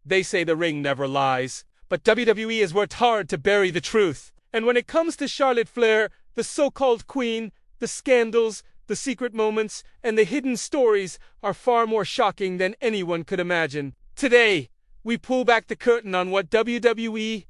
They say the ring never lies, but WWE has worked hard to bury the truth. And when it comes to Charlotte Flair, the so-called queen, the scandals, the secret moments, and the hidden stories are far more shocking than anyone could imagine. Today, we pull back the curtain on what WWE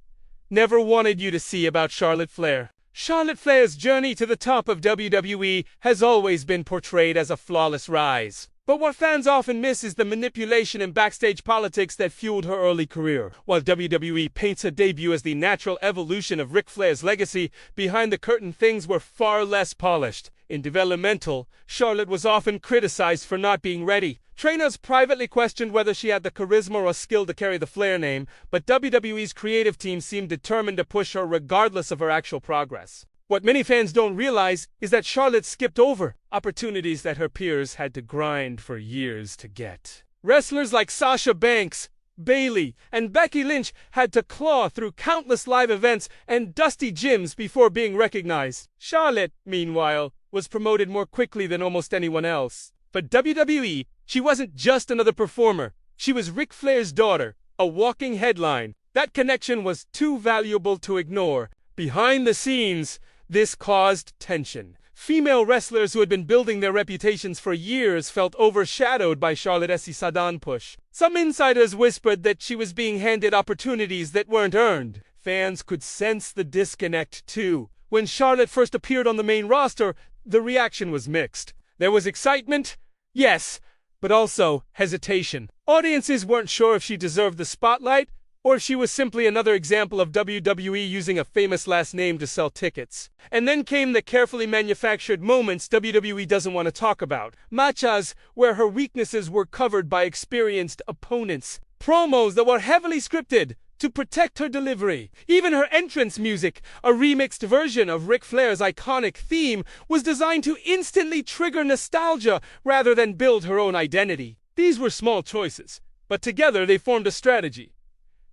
never wanted you to see about Charlotte Flair. Charlotte Flair's journey to the top of WWE has always been portrayed as a flawless rise. But what fans often miss is the manipulation and backstage politics that fueled her early career. While WWE paints her debut as the natural evolution of Ric Flair's legacy, behind the curtain things were far less polished. In developmental, Charlotte was often criticized for not being ready. Trainers privately questioned whether she had the charisma or skill to carry the Flair name, but WWE's creative team seemed determined to push her regardless of her actual progress. What many fans don't realize is that Charlotte skipped over opportunities that her peers had to grind for years to get. Wrestlers like Sasha Banks, Bayley, and Becky Lynch had to claw through countless live events and dusty gyms before being recognized. Charlotte, meanwhile, was promoted more quickly than almost anyone else. For WWE, she wasn't just another performer. She was Ric Flair's daughter, a walking headline. That connection was too valuable to ignore. Behind the scenes, this caused tension. Female wrestlers who had been building their reputations for years felt overshadowed by Charlotte's sudden push. Some insiders whispered that she was being handed opportunities that weren't earned. Fans could sense the disconnect too. When Charlotte first appeared on the main roster, the reaction was mixed. There was excitement, yes, but also hesitation. Audiences weren't sure if she deserved the spotlight, or if she was simply another example of WWE using a famous last name to sell tickets. And then came the carefully manufactured moments WWE doesn't want to talk about. Matches where her weaknesses were covered by experienced opponents. Promos that were heavily scripted to protect her delivery. Even her entrance music, a remixed version of Ric Flair's iconic theme, was designed to instantly trigger nostalgia rather than build her own identity. These were small choices, but together they formed a strategy.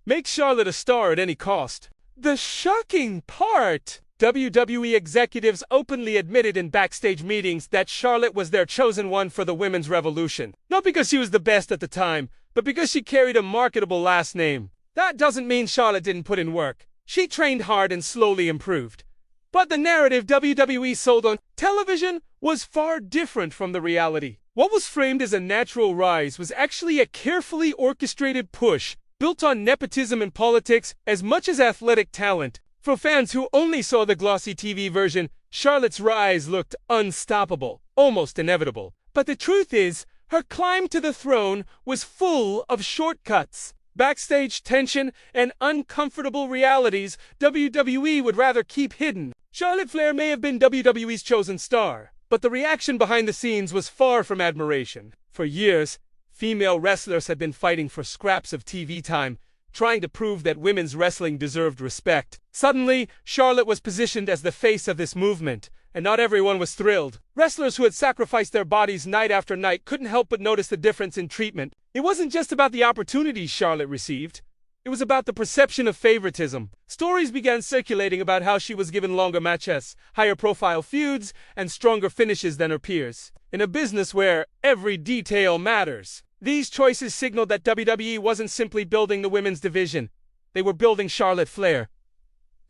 Make Charlotte a star at any cost. The shocking part! WWE executives openly admitted in backstage meetings that Charlotte was their chosen one for the women's revolution. Not because she was the best at the time, but because she carried a marketable last name. That doesn't mean Charlotte didn't put in work. She trained hard and slowly improved. But the narrative WWE sold on television was far different from the reality. What was framed as a natural rise was actually a carefully orchestrated push built on nepotism and politics as much as athletic talent. For fans who only saw the glossy TV version, Charlotte's rise looked unstoppable, almost inevitable. But the truth is, her climb to the throne was full of shortcuts. Backstage tension and uncomfortable realities WWE would rather keep hidden. Charlotte Flair may have been WWE's chosen star, but the reaction behind the scenes was far from admiration. For years, female wrestlers had been fighting for scraps of TV time, trying to prove that women's wrestling deserved respect. Suddenly, Charlotte was positioned as the face of this movement, and not everyone was thrilled. Wrestlers who had sacrificed their bodies night after night couldn't help but notice the difference in treatment. It wasn't just about the opportunities Charlotte received. It was about the perception of favoritism. Stories began circulating about how she was given longer matches, higher profile feuds, and stronger finishes than her peers. In a business where every detail matters, these choices signaled that WWE wasn't simply building the women's division. They were building Charlotte Flair.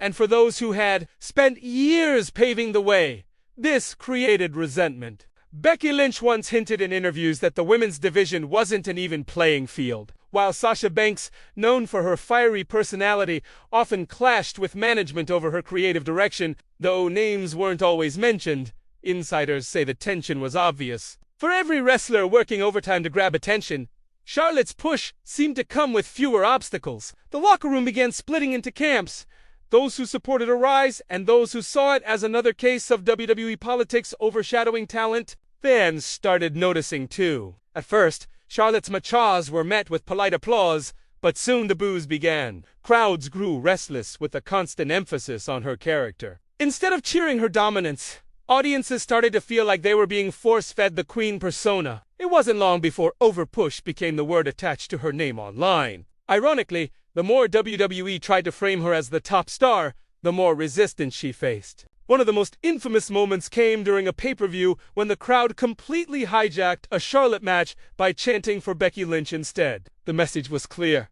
And for those who had spent years paving the way, this created resentment. Becky Lynch once hinted in interviews that the women's division wasn't an even playing field, while Sasha Banks, known for her fiery personality, often clashed with management over her creative direction. Though names weren't always mentioned, insiders say the tension was obvious. For every wrestler working overtime to grab attention, Charlotte's push seemed to come with fewer obstacles. The locker room began splitting into camps, those who supported her rise and those who saw it as another case of WWE politics overshadowing talent. Fans started noticing too. At first, Charlotte's matches were met with polite applause, but soon the boos began. Crowds grew restless with a constant emphasis on her character. Instead of cheering her dominance, audiences started to feel like they were being force-fed the queen persona. It wasn't long before overpush became the word attached to her name online. Ironically, the more WWE tried to frame her as the top star, the more resistance she faced. One of the most infamous moments came during a pay-per-view when the crowd completely hijacked a Charlotte match by chanting for Becky Lynch instead. The message was clear.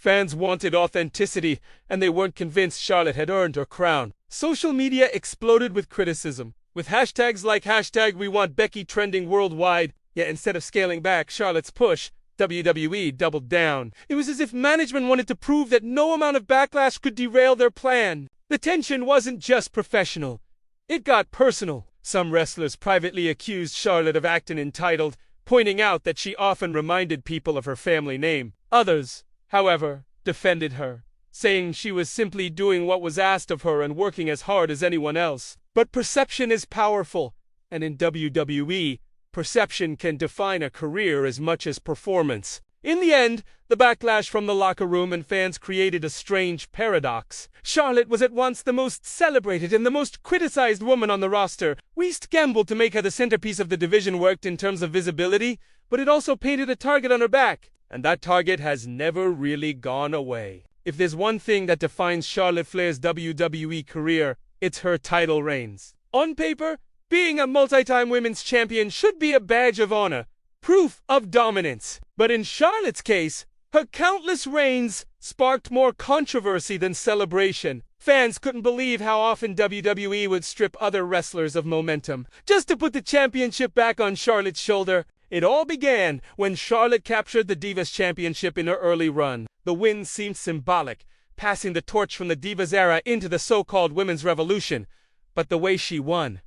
Fans wanted authenticity, and they weren't convinced Charlotte had earned her crown. Social media exploded with criticism, with hashtags like #WeWantBecky trending worldwide. Yet instead of scaling back Charlotte's push, WWE doubled down. It was as if management wanted to prove that no amount of backlash could derail their plan. The tension wasn't just professional. It got personal. Some wrestlers privately accused Charlotte of acting entitled, pointing out that she often reminded people of her family name. Others, however, defended her, saying she was simply doing what was asked of her and working as hard as anyone else. But perception is powerful, and in WWE, perception can define a career as much as performance. In the end, the backlash from the locker room and fans created a strange paradox. Charlotte was at once the most celebrated and the most criticized woman on the roster. West gambled to make her the centerpiece of the division worked in terms of visibility, but it also painted a target on her back. And that target has never really gone away. If there's one thing that defines Charlotte Flair's WWE career, it's her title reigns. On paper, being a multi-time women's champion should be a badge of honor, proof of dominance. But in Charlotte's case, her countless reigns sparked more controversy than celebration. Fans couldn't believe how often WWE would strip other wrestlers of momentum, just to put the championship back on Charlotte's shoulder. It all began when Charlotte captured the Divas Championship in her early run. The win seemed symbolic, passing the torch from the Divas era into the so-called Women's Revolution. But the way she won,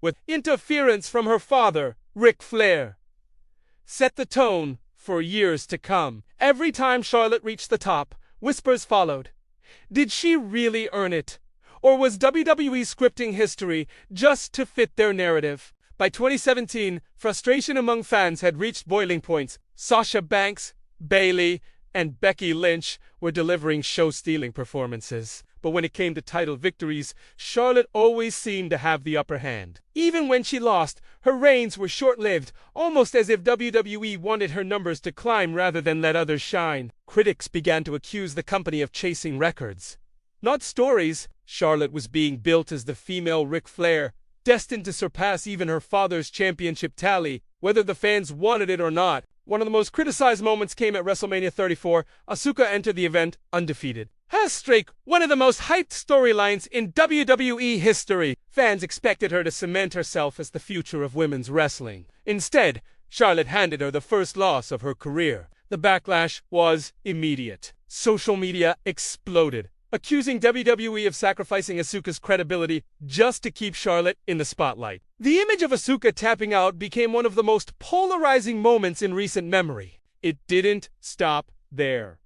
with interference from her father, Ric Flair, set the tone for years to come. Every time Charlotte reached the top, whispers followed. Did she really earn it? Or was WWE scripting history just to fit their narrative? By 2017, frustration among fans had reached boiling points. Sasha Banks, Bayley, and Becky Lynch were delivering show-stealing performances. But when it came to title victories, Charlotte always seemed to have the upper hand. Even when she lost, her reigns were short-lived, almost as if WWE wanted her numbers to climb rather than let others shine. Critics began to accuse the company of chasing records, not stories. Charlotte was being built as the female Ric Flair, destined to surpass even her father's championship tally, whether the fans wanted it or not. One of the most criticized moments came at WrestleMania 34. Asuka entered the event undefeated. Her streak, one of the most hyped storylines in WWE history. Fans expected her to cement herself as the future of women's wrestling. Instead, Charlotte handed her the first loss of her career. The backlash was immediate. Social media exploded, accusing WWE of sacrificing Asuka's credibility just to keep Charlotte in the spotlight. The image of Asuka tapping out became one of the most polarizing moments in recent memory. It didn't stop there.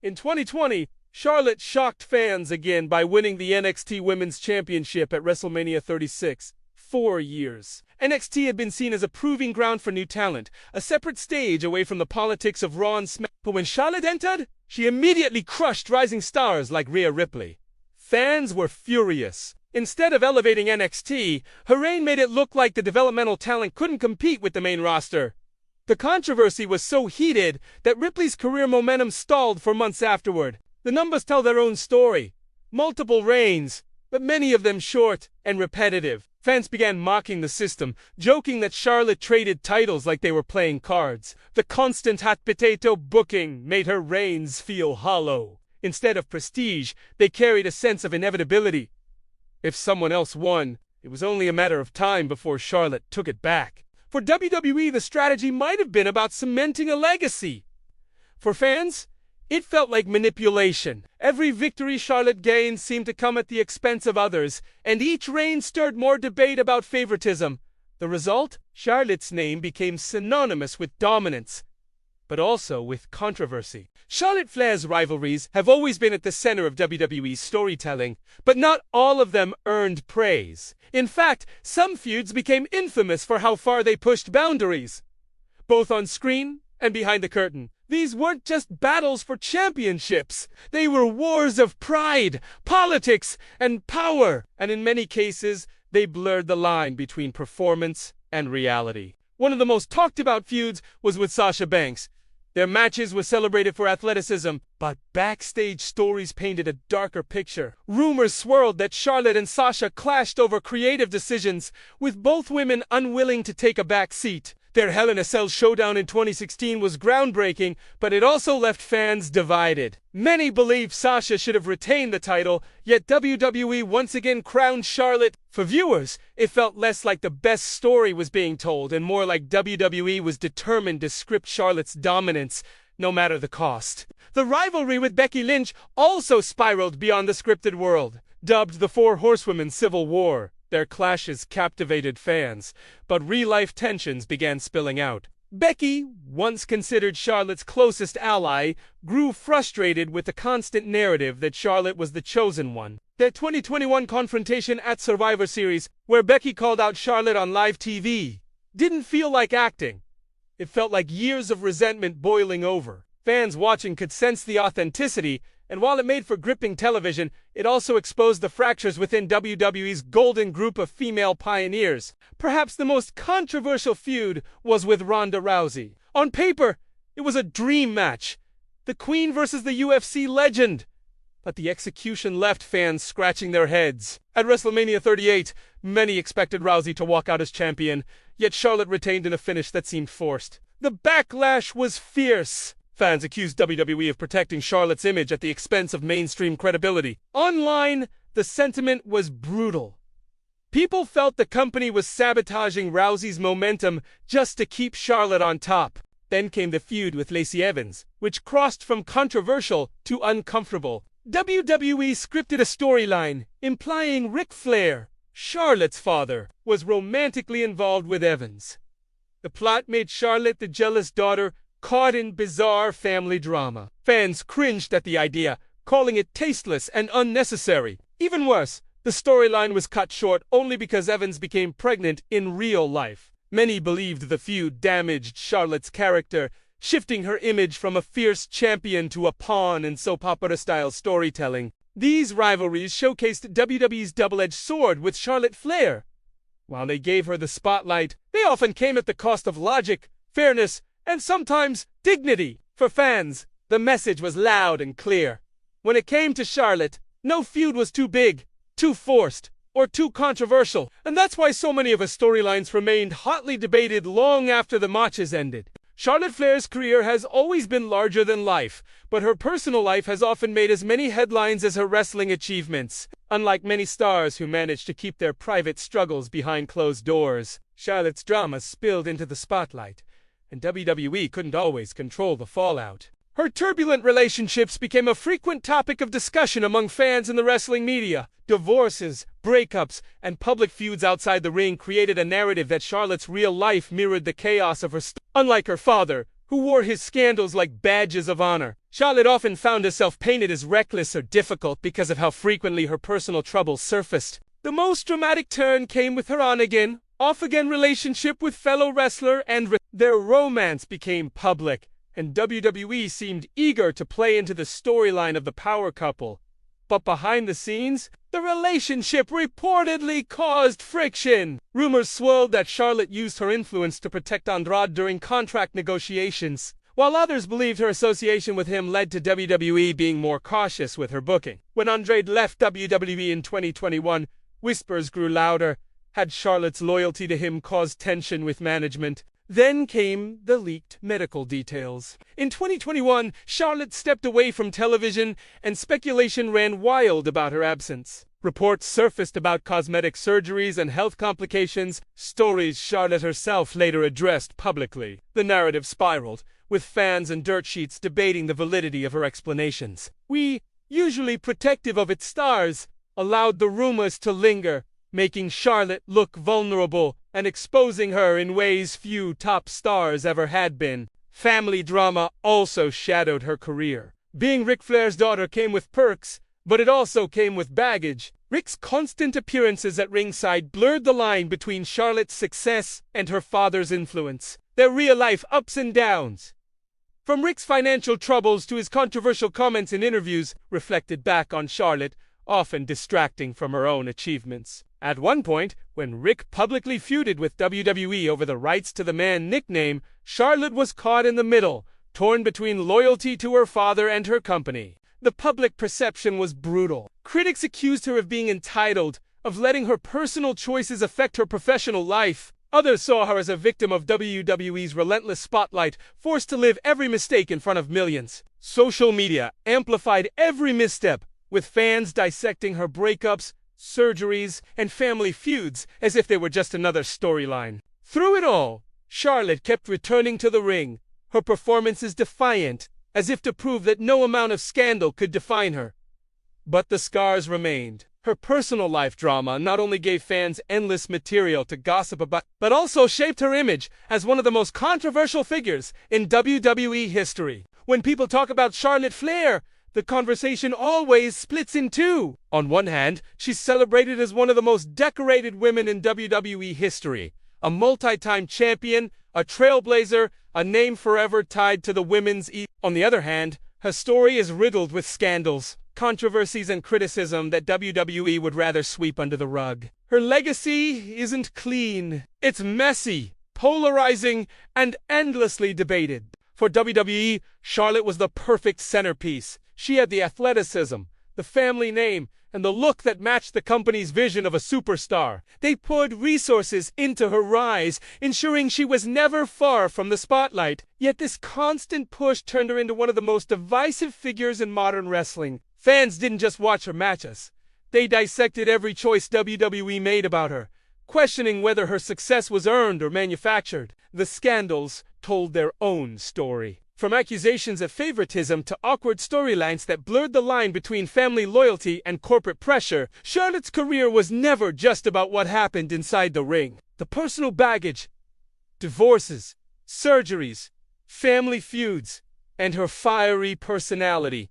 In 2020, Charlotte shocked fans again by winning the NXT Women's Championship at WrestleMania 36. 4 years. NXT had been seen as a proving ground for new talent, a separate stage away from the politics of Raw and SmackDown. But when Charlotte entered, she immediately crushed rising stars like Rhea Ripley. Fans were furious. Instead of elevating NXT, her reign made it look like the developmental talent couldn't compete with the main roster. The controversy was so heated that Ripley's career momentum stalled for months afterward. The numbers tell their own story. Multiple reigns, but many of them short and repetitive. Fans began mocking the system, joking that Charlotte traded titles like they were playing cards. The constant hot potato booking made her reigns feel hollow. Instead of prestige, they carried a sense of inevitability. If someone else won, it was only a matter of time before Charlotte took it back. For WWE, the strategy might have been about cementing a legacy. For fans, it felt like manipulation. Every victory Charlotte gained seemed to come at the expense of others, and each reign stirred more debate about favoritism. The result? Charlotte's name became synonymous with dominance, but also with controversy. Charlotte Flair's rivalries have always been at the center of WWE's storytelling, but not all of them earned praise. In fact, some feuds became infamous for how far they pushed boundaries, both on screen and behind the curtain. These weren't just battles for championships. They were wars of pride, politics, and power. And in many cases, they blurred the line between performance and reality. One of the most talked about feuds was with Sasha Banks. Their matches were celebrated for athleticism, but backstage stories painted a darker picture. Rumors swirled that Charlotte and Sasha clashed over creative decisions, with both women unwilling to take a back seat. Their Hell in a Cell showdown in 2016 was groundbreaking, but it also left fans divided. Many believe Sasha should have retained the title, yet WWE once again crowned Charlotte. For viewers, it felt less like the best story was being told and more like WWE was determined to script Charlotte's dominance, no matter the cost. The rivalry with Becky Lynch also spiraled beyond the scripted world. Dubbed the Four Horsewomen Civil War, their clashes captivated fans, but real-life tensions began spilling out. Becky, once considered Charlotte's closest ally, grew frustrated with the constant narrative that Charlotte was the chosen one. Their 2021 confrontation at Survivor Series, where Becky called out Charlotte on live TV, didn't feel like acting. It felt like years of resentment boiling over. Fans watching could sense the authenticity, and while it made for gripping television, it also exposed the fractures within WWE's golden group of female pioneers. Perhaps the most controversial feud was with Ronda Rousey. On paper, it was a dream match. The Queen versus the UFC legend. But the execution left fans scratching their heads. At WrestleMania 38, many expected Rousey to walk out as champion, yet Charlotte retained in a finish that seemed forced. The backlash was fierce. Fans accused WWE of protecting Charlotte's image at the expense of mainstream credibility. Online, the sentiment was brutal. People felt the company was sabotaging Rousey's momentum just to keep Charlotte on top. Then came the feud with Lacey Evans, which crossed from controversial to uncomfortable. WWE scripted a storyline implying Ric Flair, Charlotte's father, was romantically involved with Evans. The plot made Charlotte the jealous daughter caught in bizarre family drama. Fans cringed at the idea, calling it tasteless and unnecessary. Even worse, the storyline was cut short only because Evans became pregnant in real life. Many believed the feud damaged Charlotte's character, shifting her image from a fierce champion to a pawn in soap opera-style storytelling. These rivalries showcased WWE's double-edged sword with Charlotte Flair. While they gave her the spotlight, they often came at the cost of logic, fairness, and sometimes dignity. For fans, the message was loud and clear. When it came to Charlotte, no feud was too big, too forced, or too controversial, and that's why so many of her storylines remained hotly debated long after the matches ended. Charlotte Flair's career has always been larger than life, but her personal life has often made as many headlines as her wrestling achievements. Unlike many stars who manage to keep their private struggles behind closed doors, Charlotte's drama spilled into the spotlight, and WWE couldn't always control the fallout. Her turbulent relationships became a frequent topic of discussion among fans in the wrestling media. Divorces, breakups, and public feuds outside the ring created a narrative that Charlotte's real life mirrored the chaos of her story. Unlike her father, who wore his scandals like badges of honor, Charlotte often found herself painted as reckless or difficult because of how frequently her personal troubles surfaced. The most dramatic turn came with her on-again, off-again relationship with fellow wrestler and their romance became public, and WWE seemed eager to play into the storyline of the power couple. But behind the scenes, the relationship reportedly caused friction. Rumors swirled that Charlotte used her influence to protect Andrade during contract negotiations, while others believed her association with him led to WWE being more cautious with her booking. When Andrade left WWE in 2021, whispers grew louder. Had Charlotte's loyalty to him caused tension with management? Then came the leaked medical details. In 2021, Charlotte stepped away from television, and speculation ran wild about her absence. Reports surfaced about cosmetic surgeries and health complications, stories Charlotte herself later addressed publicly. The narrative spiraled, with fans and dirt sheets debating the validity of her explanations. We, usually protective of its stars, allowed the rumors to linger, making Charlotte look vulnerable and exposing her in ways few top stars ever had been. Family drama also shadowed her career. Being Ric Flair's daughter came with perks, but it also came with baggage. Ric's constant appearances at ringside blurred the line between Charlotte's success and her father's influence. Their real-life ups and downs, from Ric's financial troubles to his controversial comments in interviews, reflected back on Charlotte, often distracting from her own achievements. At one point, when Ric publicly feuded with WWE over the rights to the Man nickname, Charlotte was caught in the middle, torn between loyalty to her father and her company. The public perception was brutal. Critics accused her of being entitled, of letting her personal choices affect her professional life. Others saw her as a victim of WWE's relentless spotlight, forced to live every mistake in front of millions. Social media amplified every misstep, with fans dissecting her breakups, surgeries, and family feuds as if they were just another storyline. Through it all, Charlotte kept returning to the ring, her performances defiant, as if to prove that no amount of scandal could define her. But the scars remained. Her personal life drama not only gave fans endless material to gossip about, but also shaped her image as one of the most controversial figures in WWE history. When people talk about Charlotte Flair, the conversation always splits in two. On one hand, she's celebrated as one of the most decorated women in WWE history, a multi-time champion, a trailblazer, a name forever tied to the women's On the other hand, her story is riddled with scandals, controversies, and criticism that WWE would rather sweep under the rug. Her legacy isn't clean. It's messy, polarizing, and endlessly debated. For WWE, Charlotte was the perfect centerpiece. She had the athleticism, the family name, and the look that matched the company's vision of a superstar. They poured resources into her rise, ensuring she was never far from the spotlight. Yet this constant push turned her into one of the most divisive figures in modern wrestling. Fans didn't just watch her matches. They dissected every choice WWE made about her, questioning whether her success was earned or manufactured. The scandals told their own story. From accusations of favoritism to awkward storylines that blurred the line between family loyalty and corporate pressure, Charlotte's career was never just about what happened inside the ring. The personal baggage, divorces, surgeries, family feuds, and her fiery personality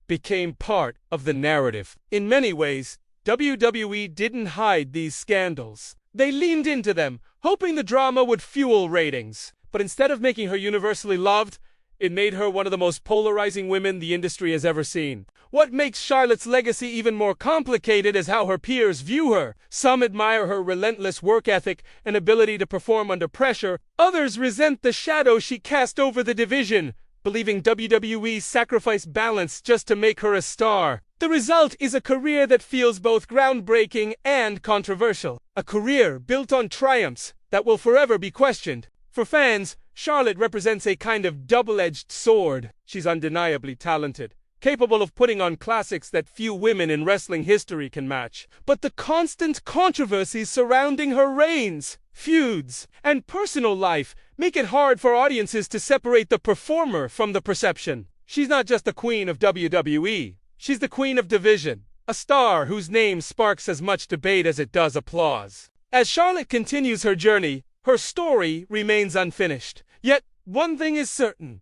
became part of the narrative. In many ways, WWE didn't hide these scandals. They leaned into them, hoping the drama would fuel ratings. But instead of making her universally loved, it made her one of the most polarizing women the industry has ever seen. What makes Charlotte's legacy even more complicated is how her peers view her. Some admire her relentless work ethic and ability to perform under pressure. Others resent the shadow she cast over the division, believing WWE sacrificed balance just to make her a star. The result is a career that feels both groundbreaking and controversial. A career built on triumphs that will forever be questioned. For fans, Charlotte represents a kind of double-edged sword. She's undeniably talented, capable of putting on classics that few women in wrestling history can match. But the constant controversies surrounding her reigns, feuds, and personal life make it hard for audiences to separate the performer from the perception. She's not just the queen of WWE. She's the queen of division, a star whose name sparks as much debate as it does applause. As Charlotte continues her journey, her story remains unfinished. Yet, one thing is certain.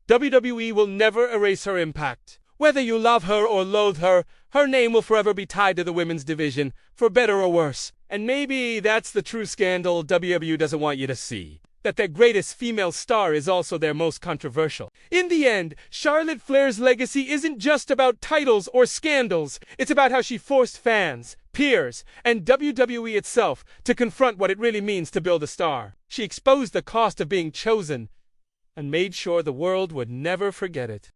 WWE will never erase her impact. Whether you love her or loathe her, her name will forever be tied to the women's division, for better or worse. And maybe that's the true scandal WWE doesn't want you to see. That their greatest female star is also their most controversial. In the end, Charlotte Flair's legacy isn't just about titles or scandals. It's about how she forced fans, peers, and WWE itself to confront what it really means to build a star. She exposed the cost of being chosen and made sure the world would never forget it.